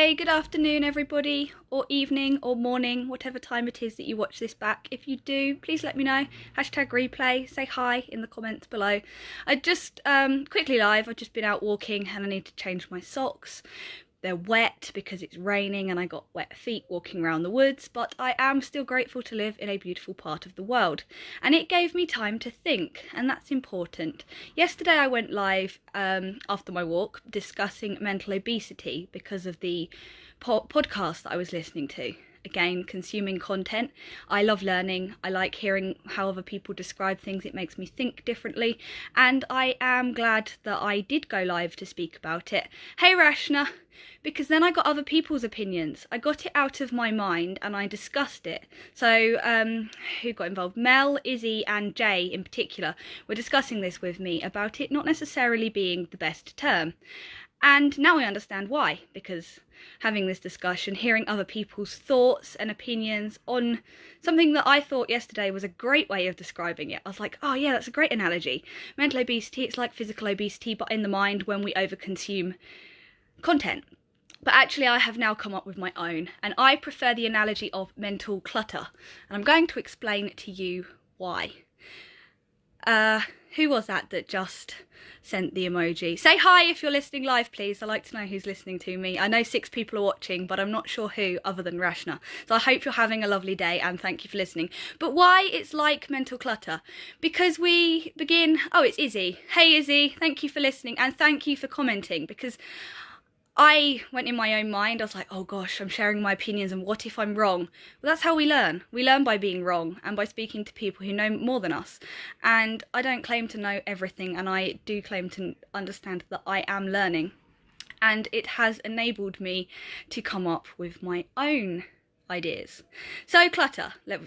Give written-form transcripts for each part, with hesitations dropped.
day, good afternoon everybody, or evening or morning, whatever time it is that you watch this back. If you do, please let me know. Hashtag replay, say hi in the comments below. I just quickly live, I've just been out walking and I need to change my socks. They're wet because it's raining and I got wet feet walking around the woods, but I am still grateful to live in a beautiful part of the world. And it gave me time to think, and that's important. Yesterday I went live after my walk discussing mental obesity because of the podcast that I was listening to. Again, consuming content. I love learning. I like hearing how other people describe things. It makes me think differently. And I am glad that I did go live to speak about it. Hey Rashna! Because then I got other people's opinions. I got it out of my mind and I discussed it. So who got involved? Mel, Izzy and Jay in particular were discussing this with me about it not necessarily being the best term. And now I understand why, because having this discussion, hearing other people's thoughts and opinions on something that I thought yesterday was a great way of describing it. I was like, oh yeah, that's a great analogy. Mental obesity, it's like physical obesity, but in the mind when we overconsume content. But actually I have now come up with my own, and I prefer the analogy of mental clutter. And I'm going to explain to you why. Who was that just sent the emoji? Say hi if you're listening live, please. I like to know who's listening to me. I know 6 people are watching, but I'm not sure who other than Rashna. So I hope you're having a lovely day and thank you for listening. But why it's like mental clutter? Because we begin... Oh, it's Izzy. Hey Izzy, thank you for listening and thank you for commenting, because I went in my own mind. I was like, oh gosh, I'm sharing my opinions and what if I'm wrong? Well, that's how we learn. We learn by being wrong and by speaking to people who know more than us. And I don't claim to know everything, and I do claim to understand that I am learning. And it has enabled me to come up with my own ideas. So clutter, let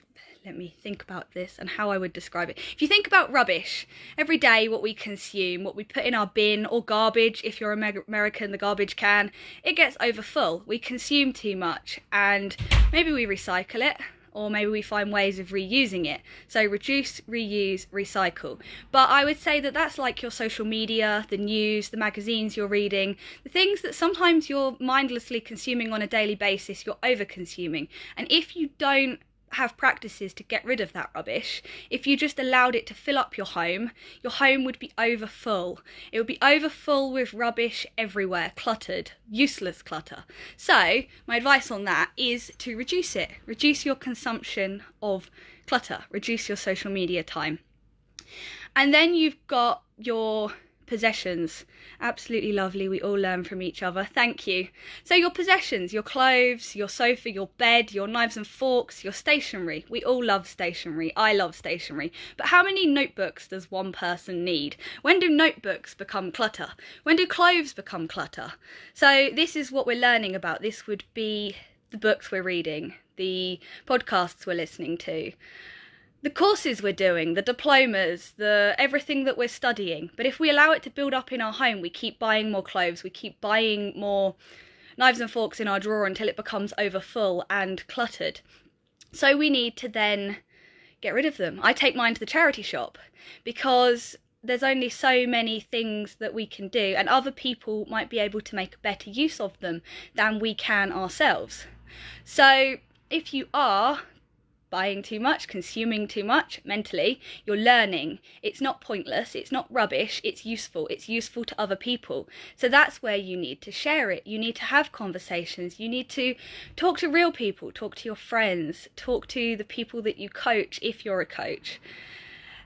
me think about this and how I would describe it. If you think about rubbish, every day what we consume, what we put in our bin or garbage, if you're American, the garbage can, it gets overfull. We consume too much and maybe we recycle it, or maybe we find ways of reusing it. So reduce, reuse, recycle. But I would say that that's like your social media, the news, the magazines you're reading, the things that sometimes you're mindlessly consuming on a daily basis, you're over consuming. And if you don't have practices to get rid of that rubbish, if you just allowed it to fill up your home would be overfull. It would be overfull with rubbish everywhere, cluttered, useless clutter. So my advice on that is to reduce it. Reduce your consumption of clutter, reduce your social media time. And then you've got your possessions. Absolutely lovely. We all learn from each other. Thank you. So your possessions, your clothes, your sofa, your bed, your knives and forks, your stationery. We all love stationery. I love stationery. But how many notebooks does one person need? When do notebooks become clutter? When do clothes become clutter? So this is what we're learning about. This would be the books we're reading, the podcasts we're listening to, the courses we're doing, the diplomas, the everything that we're studying. But if we allow it to build up in our home, we keep buying more clothes, we keep buying more knives and forks in our drawer until it becomes overfull and cluttered. So we need to then get rid of them. I take mine to the charity shop because there's only so many things that we can do, and other people might be able to make better use of them than we can ourselves. So if you are buying too much, consuming too much mentally, you're learning. It's not pointless, it's not rubbish, it's useful to other people. So that's where you need to share it. You need to have conversations, you need to talk to real people, talk to your friends, talk to the people that you coach if you're a coach.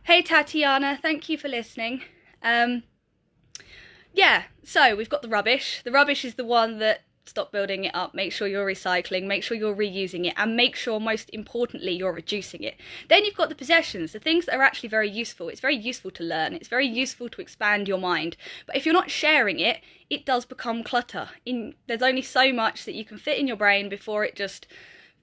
Hey Tatiana, thank you for listening. Yeah, so we've got the rubbish. The rubbish is the one that stop building it up, make sure you're recycling, make sure you're reusing it, and make sure, most importantly, you're reducing it. Then you've got the possessions, the things that are actually very useful. It's very useful to learn, it's very useful to expand your mind, but if you're not sharing it, it does become clutter. There's only so much that you can fit in your brain before it just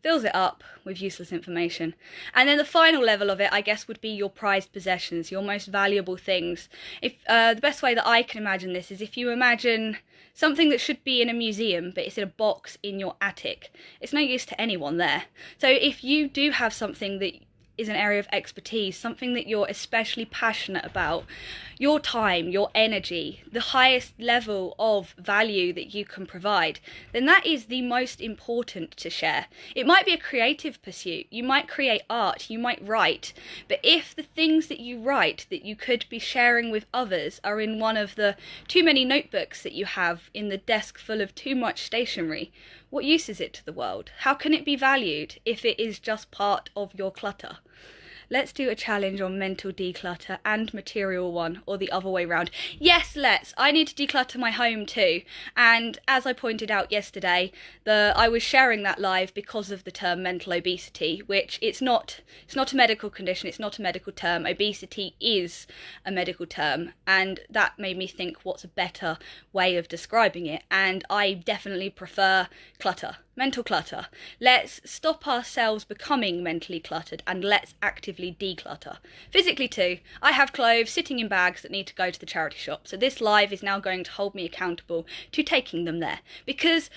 fills it up with useless information. And then the final level of it, I guess, would be your prized possessions, your most valuable things. If the best way that I can imagine this is if you imagine something that should be in a museum, but it's in a box in your attic. It's no use to anyone there. So if you do have something that is an area of expertise, something that you're especially passionate about, your time, your energy, the highest level of value that you can provide, then that is the most important to share. It might be a creative pursuit, you might create art, you might write, but if the things that you write that you could be sharing with others are in one of the too many notebooks that you have in the desk full of too much stationery, what use is it to the world? How can it be valued if it is just part of your clutter? Let's do a challenge on mental declutter and material one, or the other way round. Yes, let's. I need to declutter my home too. And as I pointed out yesterday, I was sharing that live because of the term mental obesity, which it's not a medical condition, it's not a medical term. Obesity is a medical term, and that made me think, what's a better way of describing it? And I definitely prefer clutter. Mental clutter. Let's stop ourselves becoming mentally cluttered and let's actively declutter. Physically too. I have clothes sitting in bags that need to go to the charity shop. So this live is now going to hold me accountable to taking them there. Because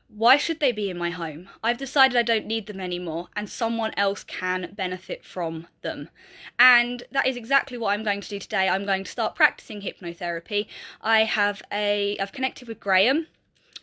why should they be in my home? I've decided I don't need them anymore and someone else can benefit from them. And that is exactly what I'm going to do today. I'm going to start practicing hypnotherapy. I've connected with Graham.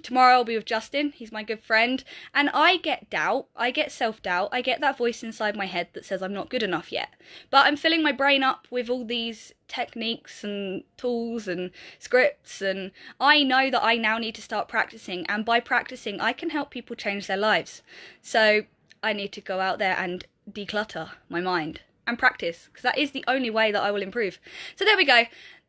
Tomorrow I'll be with Justin, he's my good friend, and I get doubt, I get self-doubt, I get that voice inside my head that says I'm not good enough yet. But I'm filling my brain up with all these techniques and tools and scripts, and I know that I now need to start practicing, and by practicing I can help people change their lives. So I need to go out there and declutter my mind and practice, because that is the only way that I will improve. So there we go.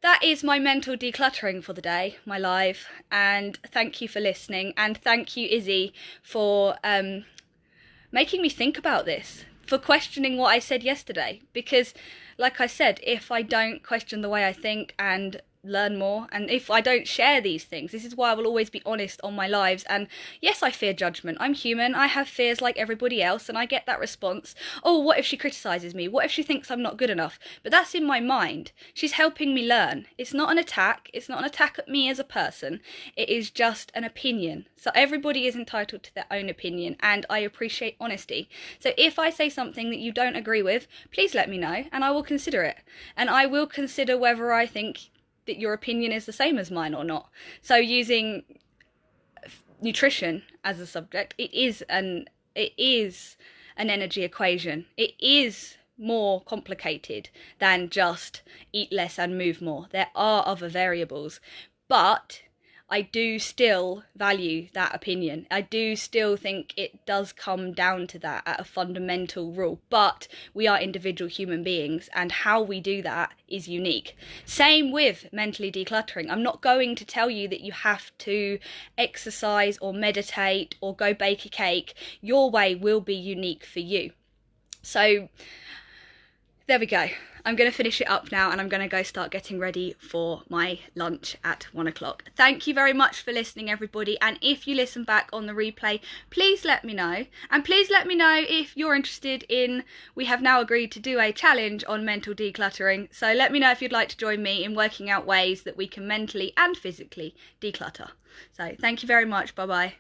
That is my mental decluttering for the day, my live, and thank you for listening, and thank you, Izzy, for making me think about this, for questioning what I said yesterday, because like I said, if I don't question the way I think and learn more, and if I don't share these things, this is why I will always be honest on my lives. And yes, I fear judgment, I'm human, I have fears like everybody else, and I get that response, oh, what if she criticises me, what if she thinks I'm not good enough? But that's in my mind. She's helping me learn. It's not an attack, it's not an attack at me as a person, it is just an opinion. So everybody is entitled to their own opinion, and I appreciate honesty. So if I say something that you don't agree with, please let me know and I will consider it, and I will consider whether I think that your opinion is the same as mine or not. So using nutrition as a subject, it is an energy equation. It is more complicated than just eat less and move more. There are other variables, but I do still value that opinion. I do still think it does come down to that at a fundamental rule, but we are individual human beings and how we do that is unique. Same with mentally decluttering. I'm not going to tell you that you have to exercise or meditate or go bake a cake. Your way will be unique for you. So there we go. I'm going to finish it up now and I'm going to go start getting ready for my lunch at 1 o'clock. Thank you very much for listening, everybody. And if you listen back on the replay, please let me know. And please let me know if you're interested in, we have now agreed to do a challenge on mental decluttering. So let me know if you'd like to join me in working out ways that we can mentally and physically declutter. So thank you very much. Bye-bye.